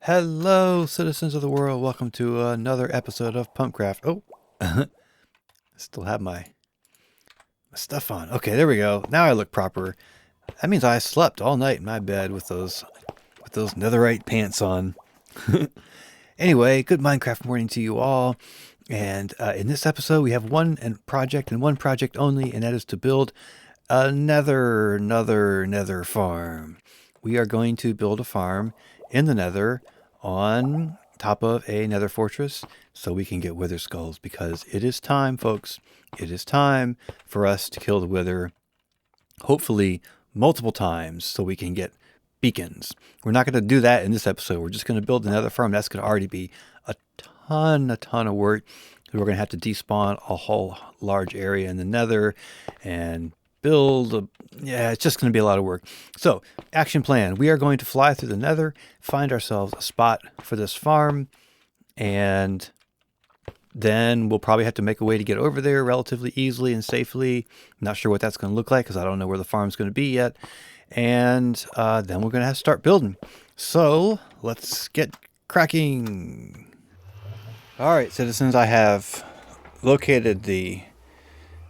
Hello, citizens of the world. Welcome to another episode of Pumpcraft. Oh, still have my stuff on. Okay, there we go. Now I look proper. That means I slept all night in my bed with those netherite pants on. Anyway, good Minecraft morning to you all. And in this episode, we have one project and one project only, and that is to build another nether farm. We are going to build a farm in the nether on top of a nether fortress so we can get wither skulls, because it is time, folks. It is time for us to kill the wither, hopefully multiple times, so we can get beacons. We're not going to do that in this episode. We're just going to build another farm. That's going to already be a ton of work. We're going to have to despawn a whole large area in the nether and build yeah, it's just going to be a lot of work. So, action plan. We are going to fly through the nether, find ourselves a spot for this farm, and then we'll probably have to make a way to get over there relatively easily and safely. I'm not sure what that's going to look like because I don't know where the farm's going to be yet. And then we're going to have to start building. So, let's get cracking. All right, citizens, I have located the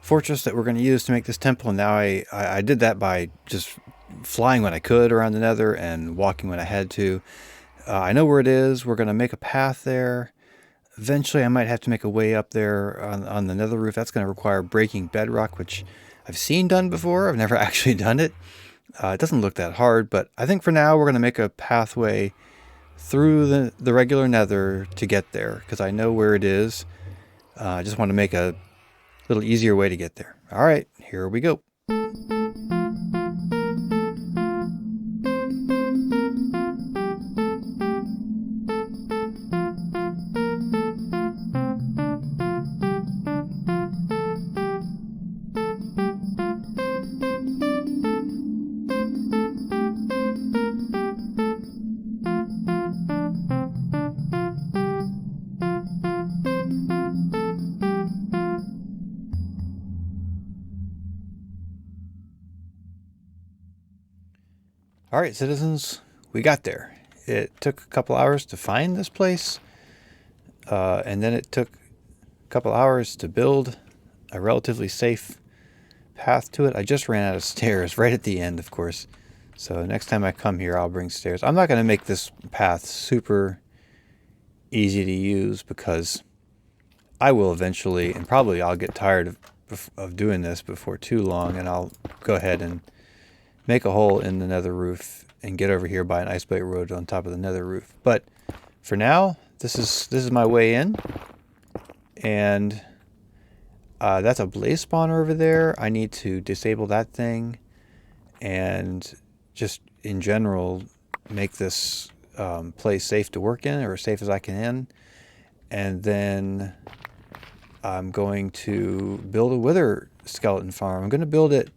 fortress that we're going to use to make this temple. And now I did that by just flying when I could around the nether and walking when I had to. I know where it is. We're going to make a path there. Eventually, I might have to make a way up there on the nether roof. That's going to require breaking bedrock, which I've seen done before. I've never actually done it. It doesn't look that hard, but I think for now we're going to make a pathway through the regular nether to get there, because I know where it is. I just want to make a little easier way to get there. All right, here we go. All right, citizens, we got there. It took a couple hours to find this place, and then it took a couple hours to build a relatively safe path to it. I just ran out of stairs right at the end, of course. So next time I come here, I'll bring stairs. I'm not going to make this path super easy to use, because I will eventually, and probably I'll get tired of doing this before too long, and I'll go ahead and make a hole in the nether roof and get over here by an ice plate road on top of the nether roof. But for now, this is my way in, and that's a blaze spawner over there. I need to disable that thing, and just in general make this place safe to work in, or as safe as I can. And then I'm going to build a wither skeleton farm. I'm going to build it.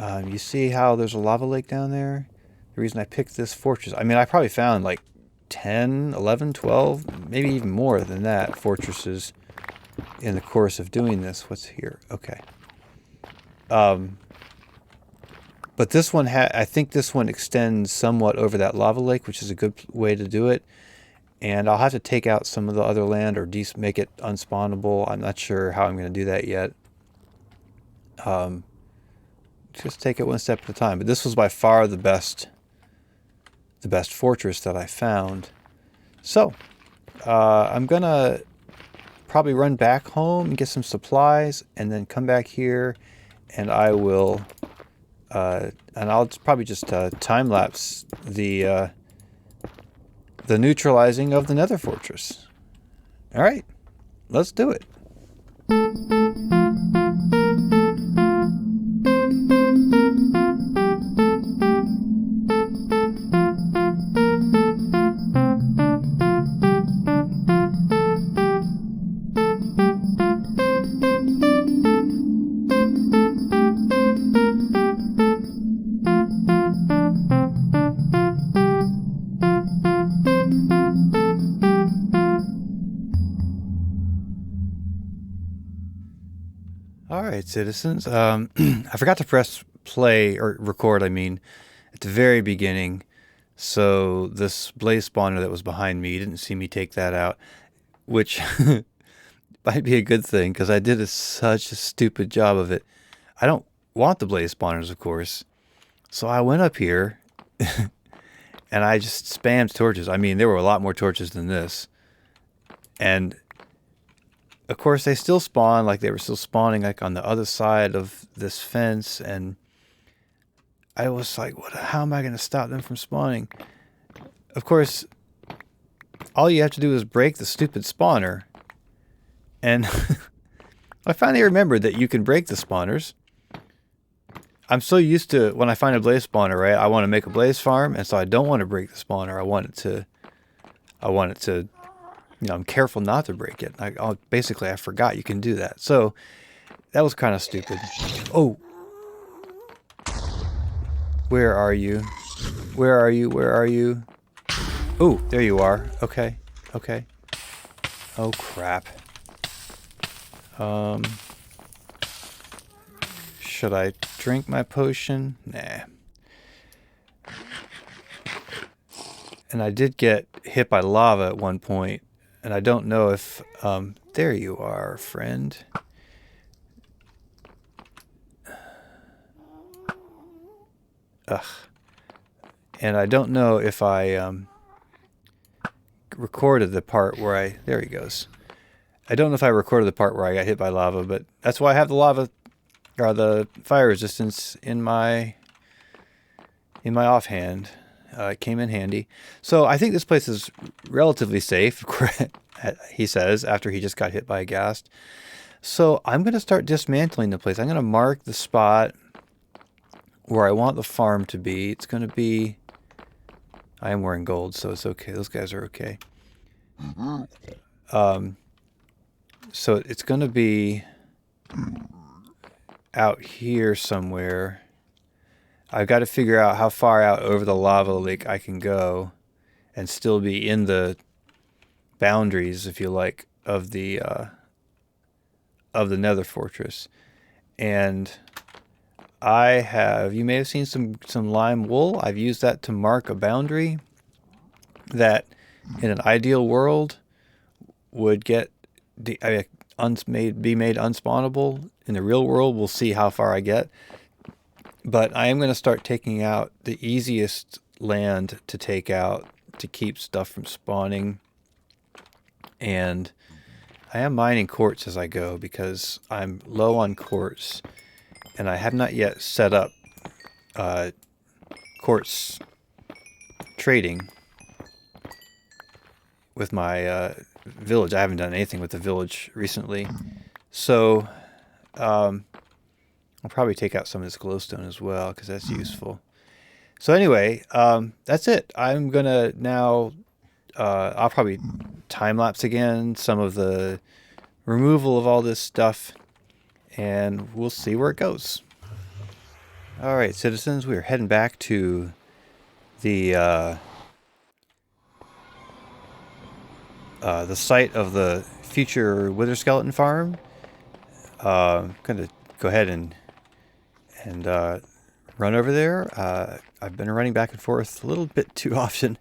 You see how there's a lava lake down there? The reason I picked this fortress, I mean, I probably found like 10, 11, 12, maybe even more than that fortresses in the course of doing this. What's here? Okay. But this one, I think this one extends somewhat over that lava lake, which is a good way to do it. And I'll have to take out some of the other land or make it unspawnable. I'm not sure how I'm going to do that yet. Just take it one step at a time. But this was by far the best fortress that I found. So I'm gonna probably run back home and get some supplies, and then come back here, and I will and I'll probably just time lapse the neutralizing of the nether fortress. All right, let's do it. All right, citizens. I forgot to press play, or record, I mean, at the very beginning. So this blaze spawner that was behind me, you didn't see me take that out, which might be a good thing because I did such a stupid job of it. I don't want the blaze spawners, of course. So I went up here and I just spammed torches. I mean, there were a lot more torches than this. And of course, they still spawn, like they were still spawning like on the other side of this fence. And I was like, how am I going to stop them from spawning? Of course, all you have to do is break the stupid spawner. And I finally remembered that you can break the spawners. I'm so used to when I find a blaze spawner, right? I want to make a blaze farm, and so I don't want to break the spawner. I want it to, I'm careful not to break it. Basically, I forgot you can do that. So that was kind of stupid. Oh, where are you? Where are you? Where are you? Oh, there you are. Okay, okay. Oh crap. Should I drink my potion? Nah. And I did get hit by lava at one point, and I don't know if, there you are, friend. Ugh. And I don't know if I, recorded the part where there he goes. I don't know if I recorded the part where I got hit by lava, but that's why I have the lava, or the fire resistance in my offhand. It came in handy. So I think this place is relatively safe, he says, after he just got hit by a ghast. So I'm going to start dismantling the place. I'm going to mark the spot where I want the farm to be. It's going to be... I am wearing gold, so it's okay. Those guys are okay. So it's going to be out here somewhere. I've got to figure out how far out over the lava lake I can go and still be in the boundaries, if you like, of the nether fortress. And you may have seen some lime wool. I've used that to mark a boundary that in an ideal world would be made unspawnable. In the real world, we'll see how far I get. But I am going to start taking out the easiest land to take out to keep stuff from spawning. And I am mining quartz as I go because I'm low on quartz. And I have not yet set up quartz trading with my village. I haven't done anything with the village recently. So... I'll probably take out some of this glowstone as well because that's useful. So anyway, that's it. I'm going to now, I'll probably time-lapse again some of the removal of all this stuff, and we'll see where it goes. All right, citizens, we are heading back to the site of the future wither skeleton farm. I'm going to go ahead and run over there. I've been running back and forth a little bit too often.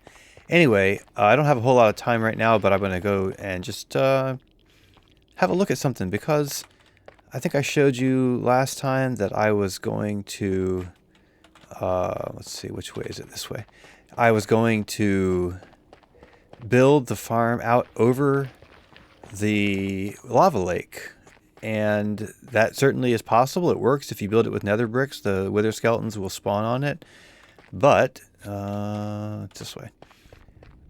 Anyway, I don't have a whole lot of time right now, but I'm going to go and just have a look at something because I think I showed you last time that I was going to, let's see, which way is it? This way. I was going to build the farm out over the lava lake. And that certainly is possible. It works. If you build it with nether bricks, the wither skeletons will spawn on it. But, this way.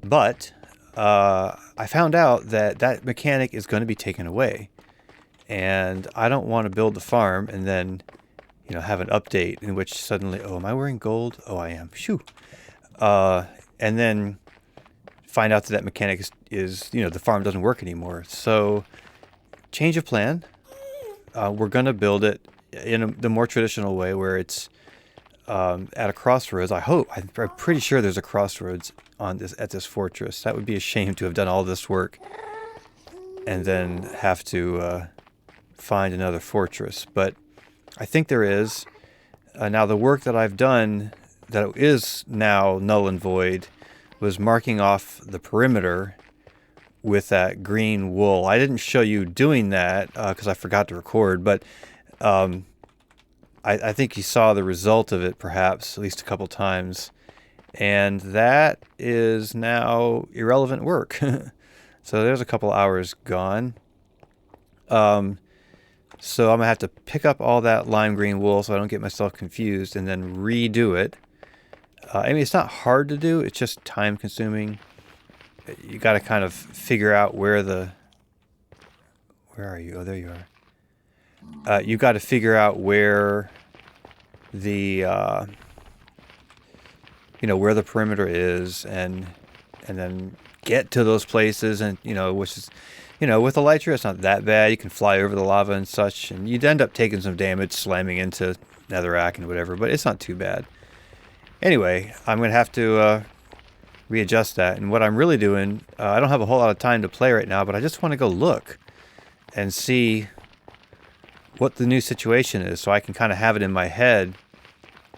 But, I found out that mechanic is going to be taken away. And I don't want to build the farm and then, have an update in which suddenly, oh, am I wearing gold? Oh, I am. Shoo. And then find out that mechanic is, the farm doesn't work anymore. So, change of plan. We're going to build it in the more traditional way where it's at a crossroads. I'm pretty sure there's a crossroads at this fortress. That would be a shame to have done all this work and then have to find another fortress. But I think there is. Now, the work that I've done that is now null and void was marking off the perimeter with that green wool. I didn't show you doing that because I forgot to record, but I think you saw the result of it perhaps at least a couple times. And that is now irrelevant work. So there's a couple hours gone. So I'm going to have to pick up all that lime green wool so I don't get myself confused and then redo it. I mean, it's not hard to do. It's just time consuming. You got to kind of figure out where the... Where are you? Oh, there you are. You got to figure out where the... where the perimeter is and then get to those places and, which is... with Elytra, it's not that bad. You can fly over the lava and such, and you'd end up taking some damage slamming into netherrack and whatever, but it's not too bad. Anyway, I'm going to have to readjust that. And what I'm really doing, I don't have a whole lot of time to play right now, but I just want to go look and see what the new situation is so I can kind of have it in my head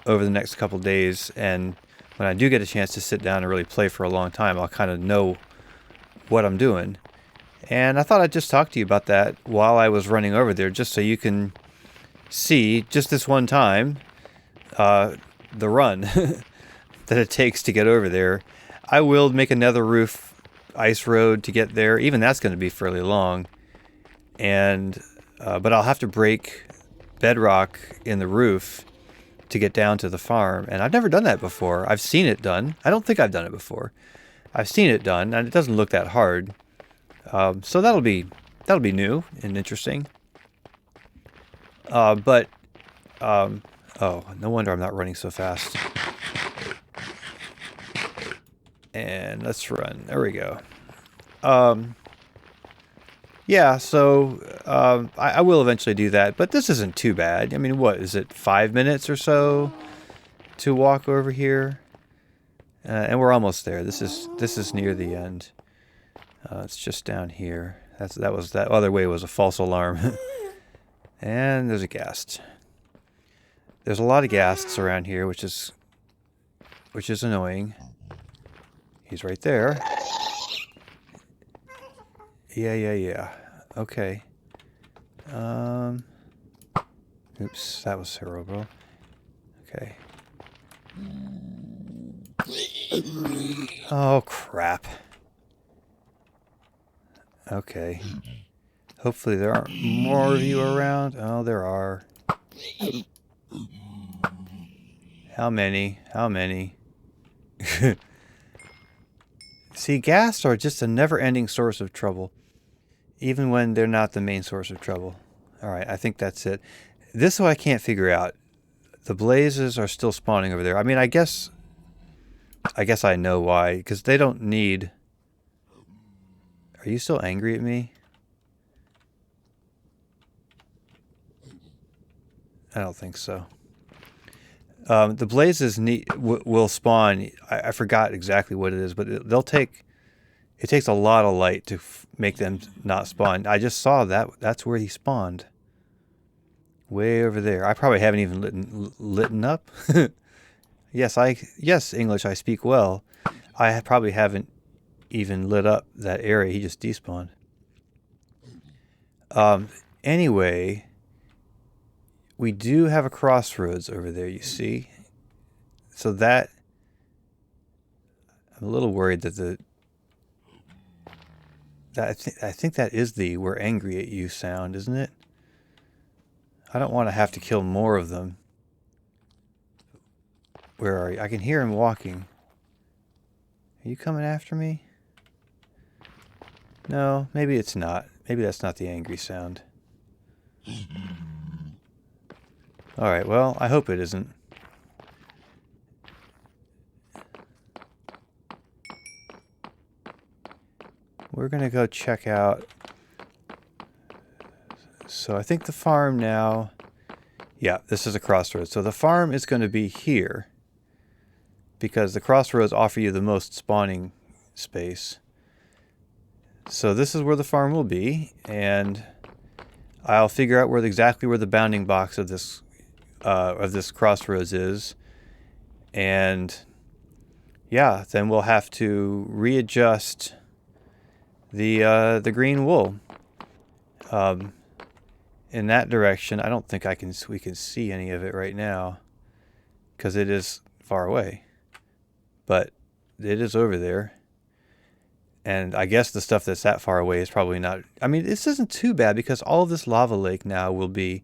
over the next couple days. And when I do get a chance to sit down and really play for a long time, I'll kind of know what I'm doing. And I thought I'd just talk to you about that while I was running over there, just so you can see just this one time the run that it takes to get over there. I will make another roof ice road to get there. Even that's going to be fairly long. And but I'll have to break bedrock in the roof to get down to the farm. And I've never done that before. I've seen it done. I don't think I've done it before. I've seen it done, and it doesn't look that hard. So that'll be new and interesting. Oh, no wonder I'm not running so fast. And let's run. There we go. Yeah, so I will eventually do that, but this isn't too bad. I mean, what is it, 5 minutes or so to walk over here? And we're almost there. This is near the end. It's just down here. That other way was a false alarm. And there's a ghast. There's a lot of ghasts around here, which is annoying. He's right there. Yeah. Okay. Oops, that was horrible. Okay. Oh, crap. Okay. Hopefully there aren't more of you around. Oh, there are. How many? See, ghasts are just a never-ending source of trouble, even when they're not the main source of trouble. All right, I think that's it. This is what I can't figure out. The blazes are still spawning over there. I mean, I guess I know why, because they don't need... Are you still angry at me? I don't think so. The blazes will spawn. I forgot exactly what it is, but it takes a lot of light to make them not spawn. I just saw that. That's where he spawned. Way over there. I probably haven't even lit up. Yes, English, I speak well. I probably haven't even lit up that area. He just despawned. Anyway, we do have a crossroads over there, you see. So that... I'm a little worried that I think that is the "we're angry at you" sound, isn't it? I don't want to have to kill more of them. Where are you? I can hear him walking. Are you coming after me? No, maybe it's not. Maybe that's not the angry sound. Alright, well, I hope it isn't. We're going to go check out... So I think the farm now... Yeah, this is a crossroads. So the farm is going to be here, because the crossroads offer you the most spawning space. So this is where the farm will be, and I'll figure out exactly where the bounding box of this crossroads is, And yeah, then we'll have to readjust the green wool in that direction. I don't think we can see any of it right now because it is far away, but it is over there. And I guess the stuff that's that far away is probably not. I mean, this isn't too bad because all of this lava lake now will be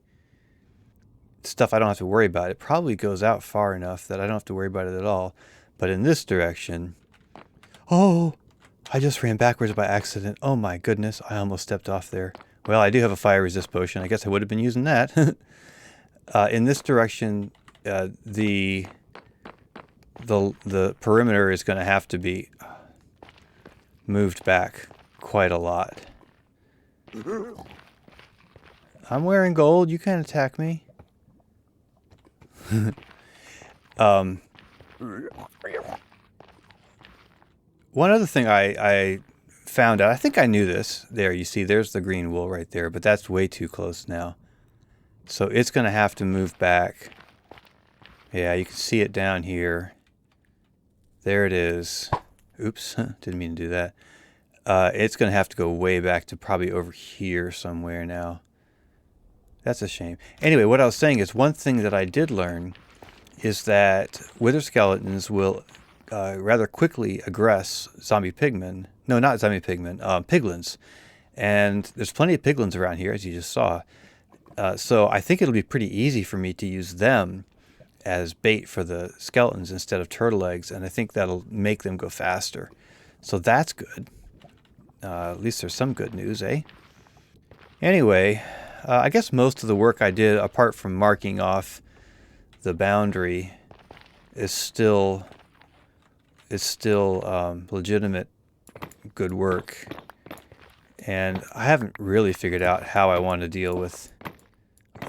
stuff I don't have to worry about. It probably goes out far enough that I don't have to worry about it at all. But in this direction, oh, I just ran backwards by accident. Oh my goodness, I almost stepped off there. Well, I do have a fire resist potion. I guess I would have been using that. In this direction, the perimeter is going to have to be moved back quite a lot. I'm wearing gold. You can't attack me. One other thing I found out, I think I knew this. There, you see, there's the green wool right there, but that's way too close now. So it's going to have to move back. Yeah, you can see it down here. There it is. Oops, didn't mean to do that. It's going to have to go way back to probably over here somewhere now. That's a shame. Anyway, what I was saying is one thing that I did learn is that wither skeletons will rather quickly aggress zombie pigmen. No, not zombie pigmen, piglins. And there's plenty of piglins around here, as you just saw. So I think it'll be pretty easy for me to use them as bait for the skeletons instead of turtle eggs, and I think that'll make them go faster. So that's good. At least there's some good news, eh? Anyway, I guess most of the work I did, apart from marking off the boundary, is still legitimate good work. And I haven't really figured out how I want to deal with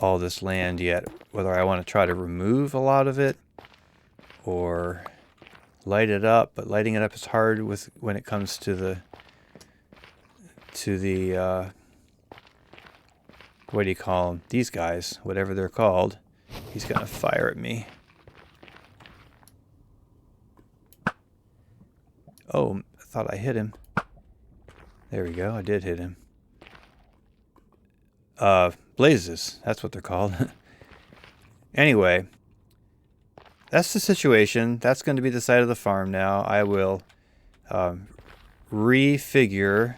all this land yet, whether I want to try to remove a lot of it or light it up, but lighting it up is hard when it comes to the what do you call them? These guys, whatever they're called. He's gonna fire at me. Oh, I thought I hit him. There we go, I did hit him. Blazes, that's what they're called. Anyway, that's the situation. That's going to be the side of the farm now. I will refigure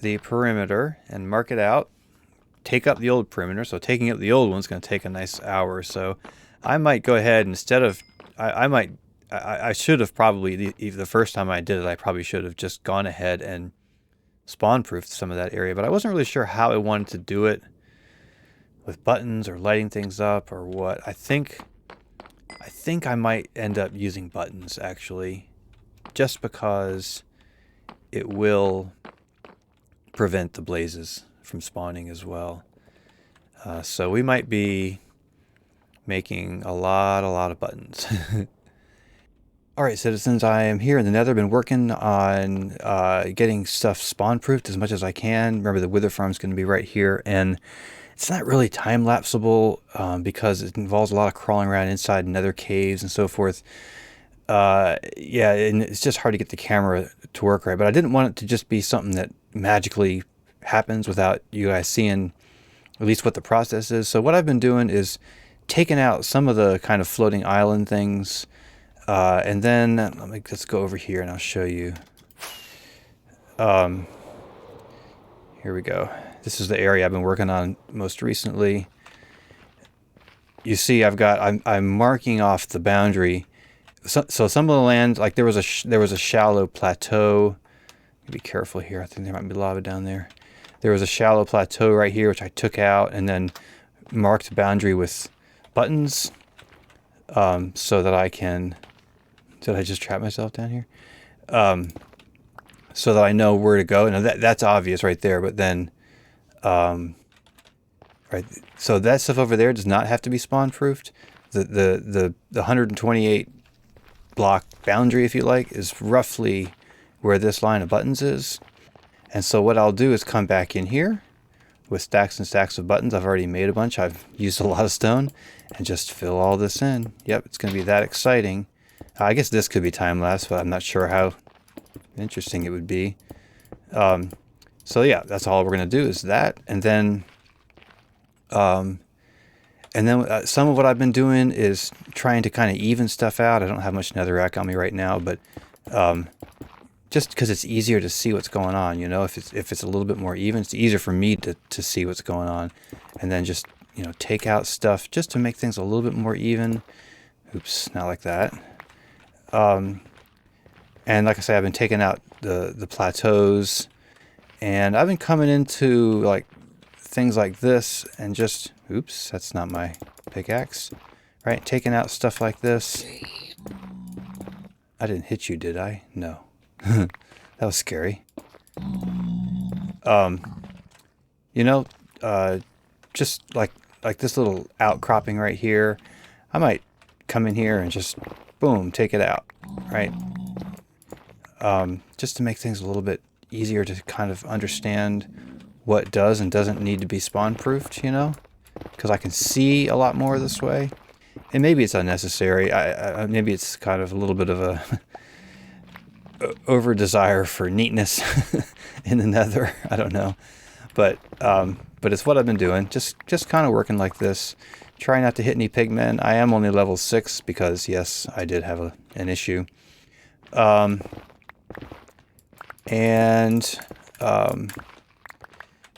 the perimeter and mark it out. Take up the old perimeter. So taking up the old one's going to take a nice hour or so. I might go ahead instead of... I should have probably, the first time I did it, I probably should have just gone ahead and spawn-proofed some of that area. But I wasn't really sure how I wanted to do it. With buttons or lighting things up or what. I think I might end up using buttons actually, just because it will prevent the blazes from spawning as well. So we might be making a lot of buttons. Alright citizens, I am here in the nether. Been working on getting stuff spawn proofed as much as I can. Remember the wither farm's going to be right here, and it's not really time-lapsable because it involves a lot of crawling around inside nether caves and so forth. Yeah, and it's just hard to get the camera to work right. But I didn't want it to just be something that magically happens without you guys seeing at least what the process is. So what I've been doing is taking out some of the kind of floating island things. And then, let's go over here and I'll show you. Here we go. This is the area I've been working on most recently. You see, I'm marking off the boundary. So some of the land, like there was a shallow plateau. Be careful here. I think there might be lava down there. There was a shallow plateau right here, which I took out and then marked the boundary with buttons, so that I can. Did I just trap myself down here? So that I know where to go. Now that's obvious right there, but then. Right, so that stuff over there does not have to be spawn proofed. The 128 block boundary, if you like, is roughly where this line of buttons is. And so what I'll do is come back in here with stacks and stacks of buttons. I've already made a bunch. I've used a lot of stone, and just fill all this in. Yep, it's going to be that exciting. I guess this could be time-lapse, but I'm not sure how interesting it would be. So yeah, that's all we're going to do is that. And then some of what I've been doing is trying to kind of even stuff out. I don't have much netherrack on me right now, but just because it's easier to see what's going on, you know, if it's a little bit more even, it's easier for me to see what's going on. And then just, you know, take out stuff just to make things a little bit more even. Oops, not like that. And like I say, I've been taking out the plateaus, and I've been coming into like things like this and just, oops, that's not my pickaxe, right? Taking out stuff like this. I didn't hit you, did I? No. That was scary. You know, just like this little outcropping right here, I might come in here and just, boom, take it out, right? Just to make things a little bit easier to kind of understand what does and doesn't need to be spawn-proofed, you know? Because I can see a lot more this way. And maybe it's unnecessary. Maybe it's kind of a little bit of a over-desire for neatness in the nether. I don't know. But it's what I've been doing. Just kind of working like this. Try not to hit any pigmen. I am only level 6 because, yes, I did have an issue. And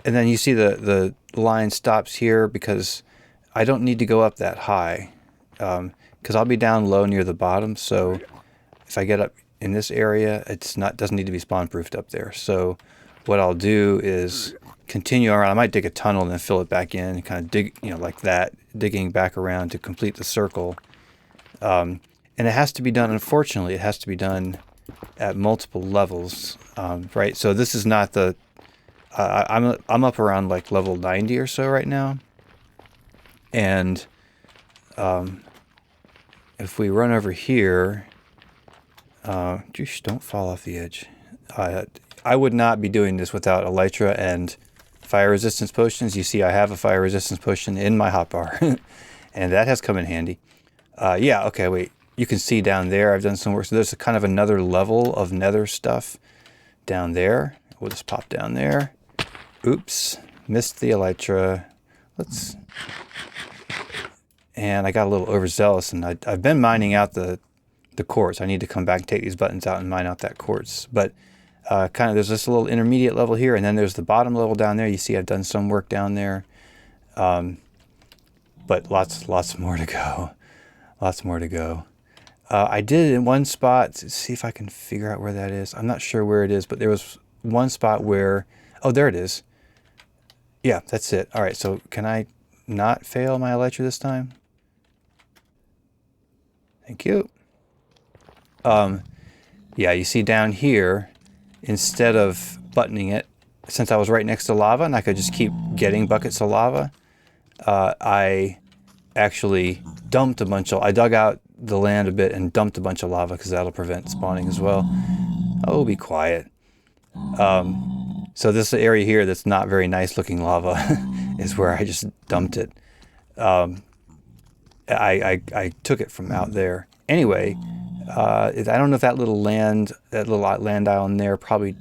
then you see the line stops here because I don't need to go up that high, because I'll be down low near the bottom. So if I get up in this area, doesn't need to be spawn proofed up there. So what I'll do is continue around. I might dig a tunnel and then fill it back in, and kind of dig, you know, like that, digging back around to complete the circle. And it has to be done. Unfortunately, it has to be done at multiple levels, right? So this is not the. I'm up around like level 90 or so right now, and if we run over here, don't fall off the edge. I would not be doing this without elytra and fire resistance potions. You see, I have a fire resistance potion in my hotbar, and that has come in handy. Yeah, okay, wait. You can see down there I've done some work. So there's kind of another level of nether stuff down there. We'll just pop down there. Oops, missed the elytra. And I got a little overzealous, and I've been mining out the quartz. I need to come back and take these buttons out and mine out that quartz. But kind of there's this little intermediate level here, and then there's the bottom level down there. You see I've done some work down there. But lots more to go. Lots more to go. I did it in one spot. Let's see if I can figure out where that is. I'm not sure where it is, but there was one spot where, oh, there it is. Yeah, that's it. All right, so can I not fail my elytra this time? Thank you. Yeah, you see down here, instead of buttoning it, since I was right next to lava and I could just keep getting buckets of lava, I actually dumped a bunch of, I dug out the land a bit and dumped a bunch of lava because that'll prevent spawning as well. Oh, be quiet. So this area here that's not very nice looking lava is where I just dumped it. I took it from out there. Anyway, I don't know if that little land island there probably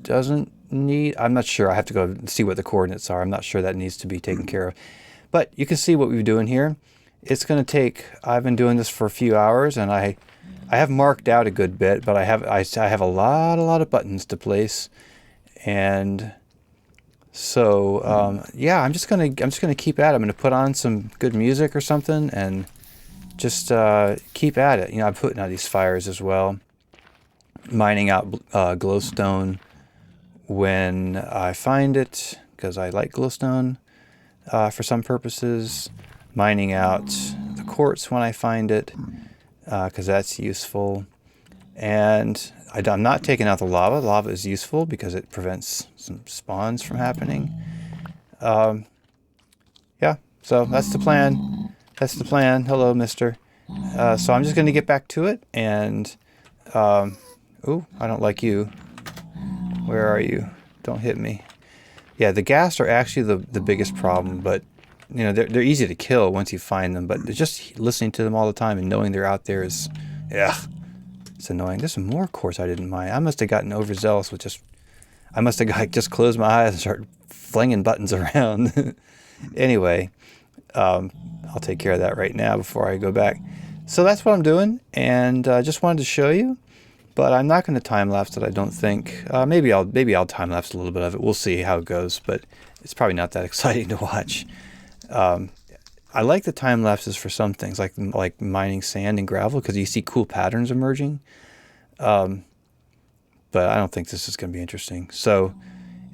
doesn't need, I'm not sure. I have to go see what the coordinates are. I'm not sure that needs to be taken care of. But you can see what we're doing here. It's going to take, I've been doing this for a few hours, and I have marked out a good bit, but I have a lot of buttons to place. And so yeah, I'm just gonna keep at it. I'm gonna put on some good music or something and just keep at it. You know, I'm putting out these fires as well, mining out glowstone when I find it, because I like glowstone for some purposes. Mining out the quartz when I find it, because that's useful. And I'm not taking out the lava. Lava is useful because it prevents some spawns from happening. Yeah, so that's the plan. That's the plan. Hello, mister. So I'm just going to get back to it. And, ooh, I don't like you. Where are you? Don't hit me. Yeah, the ghast are actually the biggest problem, but you know, they're easy to kill once you find them, but just listening to them all the time and knowing they're out there is, yeah, it's annoying. There's some more quartz I didn't mine. I must have gotten overzealous with I must have just closed my eyes and started flinging buttons around. Anyway, I'll take care of that right now before I go back. So that's what I'm doing, and just wanted to show you. But I'm not going to time lapse it, I don't think. Maybe I'll time lapse a little bit of it. We'll see how it goes, but it's probably not that exciting to watch. I like the time lapses for some things, like mining sand and gravel, because you see cool patterns emerging. But I don't think this is going to be interesting. So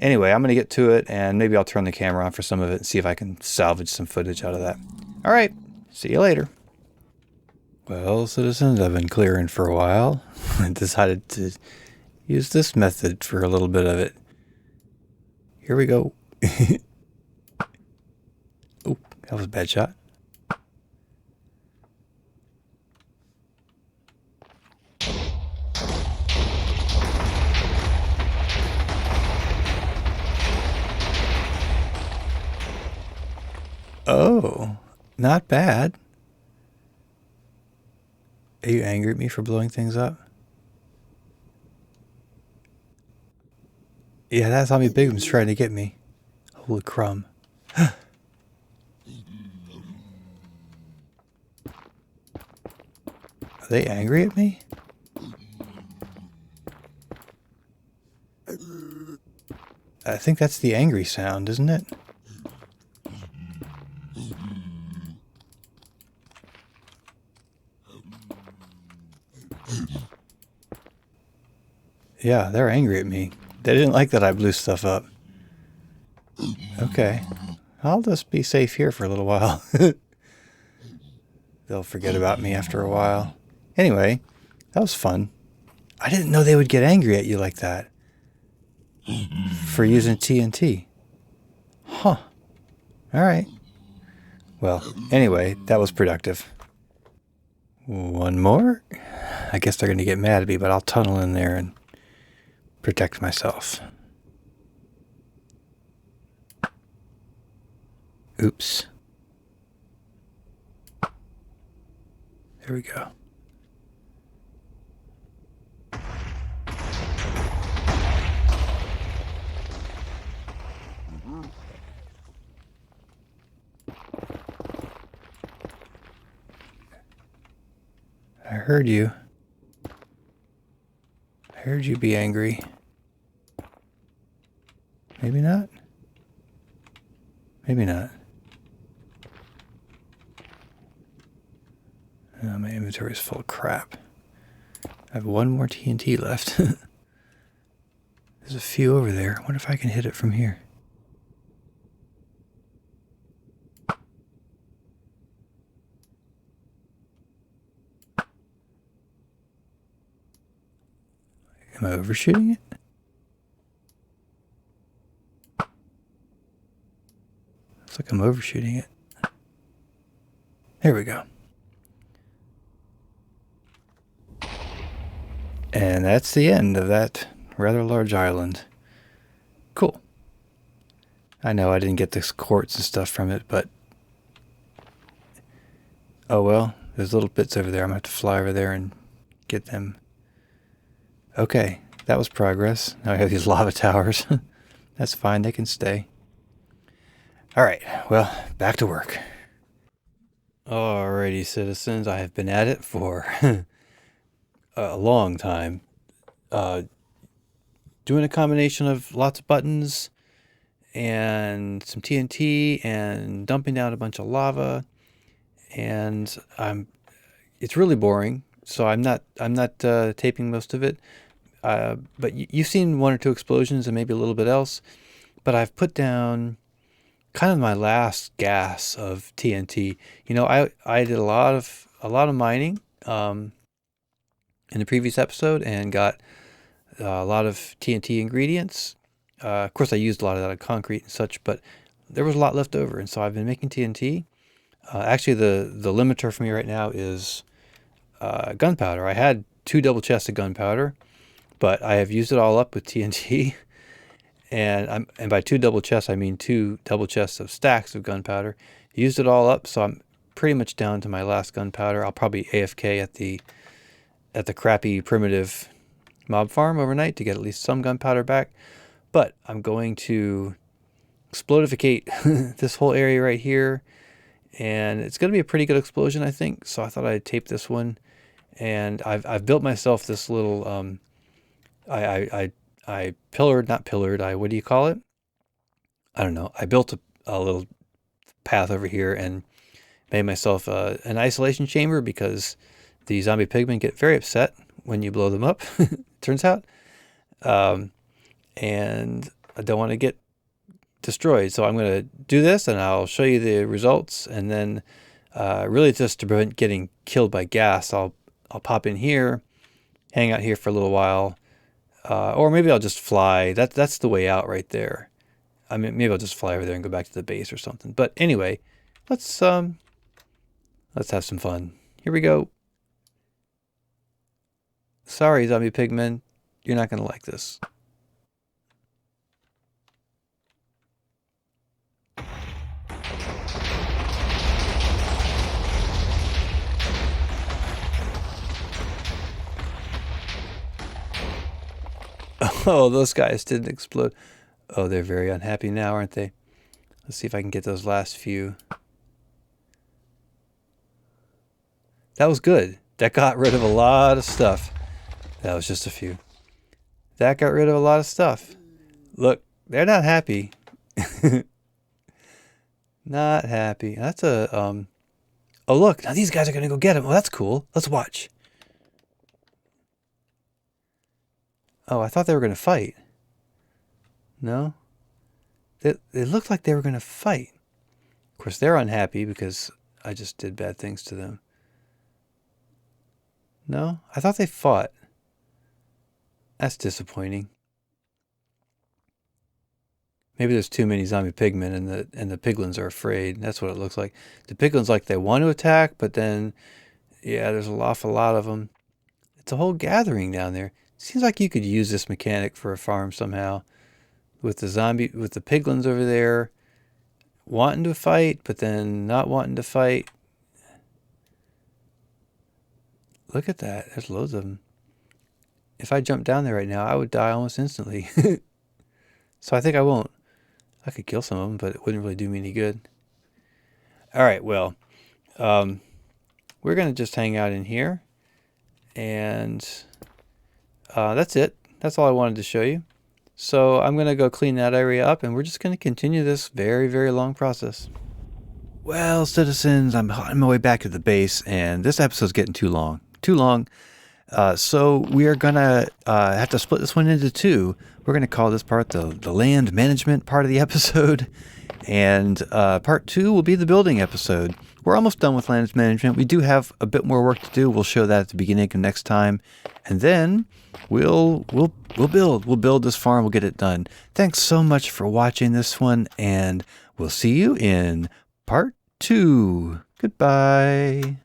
anyway, I'm going to get to it, and maybe I'll turn the camera on for some of it and see if I can salvage some footage out of that. All right, see you later. Well, citizens, I've been clearing for a while. I decided to use this method for a little bit of it. Here we go. Oh, that was a bad shot. Oh, not bad. Are you angry at me for blowing things up? Yeah, that's how many big ones trying to get me. Holy crumb. Are they angry at me? I think that's the angry sound, isn't it? Yeah, they're angry at me. They didn't like that I blew stuff up. Okay. I'll just be safe here for a little while. They'll forget about me after a while. Anyway, that was fun. I didn't know they would get angry at you like that. For using TNT. Huh. Alright. Well, anyway, that was productive. One more? I guess they're going to get mad at me, but I'll tunnel in there and protect myself. Oops. There we go. I heard you. I heard you be angry. Maybe not. Maybe not. Oh, my inventory is full of crap. I have one more TNT left. There's a few over there. I wonder if I can hit it from here. Am I overshooting it? Looks like I'm overshooting it. There we go. And that's the end of that rather large island. Cool. I know I didn't get the quartz and stuff from it, but oh well, there's little bits over there. I'm going to have to fly over there and get them. Okay, that was progress. Now I have these lava towers. That's fine, they can stay. Alright, well, back to work. Alrighty, citizens, I have been at it for a long time. Doing a combination of lots of buttons and some TNT and dumping down a bunch of lava. And it's really boring, so I'm not taping most of it. But you've seen one or two explosions and maybe a little bit else. But I've put down kind of my last gas of TNT. You know, I did a lot of mining in the previous episode and got a lot of TNT ingredients. Of course, I used a lot of that on concrete and such, but there was a lot left over, and so I've been making TNT. Actually, the limiter for me right now is gunpowder. I had 2 double chests of gunpowder, but I have used it all up with TNT. And by 2 double chests, I mean 2 double chests of stacks of gunpowder. used it all up, so I'm pretty much down to my last gunpowder. I'll probably AFK at the crappy primitive mob farm overnight to get at least some gunpowder back. But I'm going to explodificate this whole area right here, and it's going to be a pretty good explosion, I think. So I thought I'd tape this one, and I've built myself this little I pillared, not pillared, what do you call it? I don't know. I built a little path over here and made myself an isolation chamber because the zombie pigmen get very upset when you blow them up, turns out. And I don't want to get destroyed. So I'm going to do this and I'll show you the results. And then really just to prevent getting killed by gas, I'll pop in here, hang out here for a little while. Or maybe I'll just fly. That's the way out right there. I mean, maybe I'll just fly over there and go back to the base or something. But anyway, let's have some fun. Here we go. Sorry, zombie pigmen, you're not going to like this. Oh, those guys didn't explode. Oh, they're very unhappy now, aren't they? Let's see if I can get those last few. That was good. That got rid of a lot of stuff. That was just a few. That got rid of a lot of stuff. Look, they're not happy. Not happy. That's a, oh, look. Now these guys are going to go get him. Oh, that's cool. Let's watch. Oh, I thought they were going to fight. No? They looked like they were going to fight. Of course, they're unhappy because I just did bad things to them. No? I thought they fought. That's disappointing. Maybe there's too many zombie pigmen and the piglins are afraid. That's what it looks like. The piglins like they want to attack, but then, yeah, there's an awful lot of them. It's a whole gathering down there. Seems like you could use this mechanic for a farm somehow. With the piglins over there wanting to fight, but then not wanting to fight. Look at that. There's loads of them. If I jumped down there right now, I would die almost instantly. So I think I won't. I could kill some of them, but it wouldn't really do me any good. All right, well, we're going to just hang out in here. And that's it. That's all I wanted to show you. So I'm going to go clean that area up, and we're just going to continue this very, very long process. Well, citizens, I'm on my way back to the base, and this episode's getting too long. Too long. So we are going to have to split this one into two. We're going to call this part the land management part of the episode, and part two will be the building episode. We're almost done with land management. We do have a bit more work to do. We'll show that at the beginning of next time, and then we'll build this farm. We'll get it done. Thanks so much for watching this one, and we'll see you in part two. Goodbye.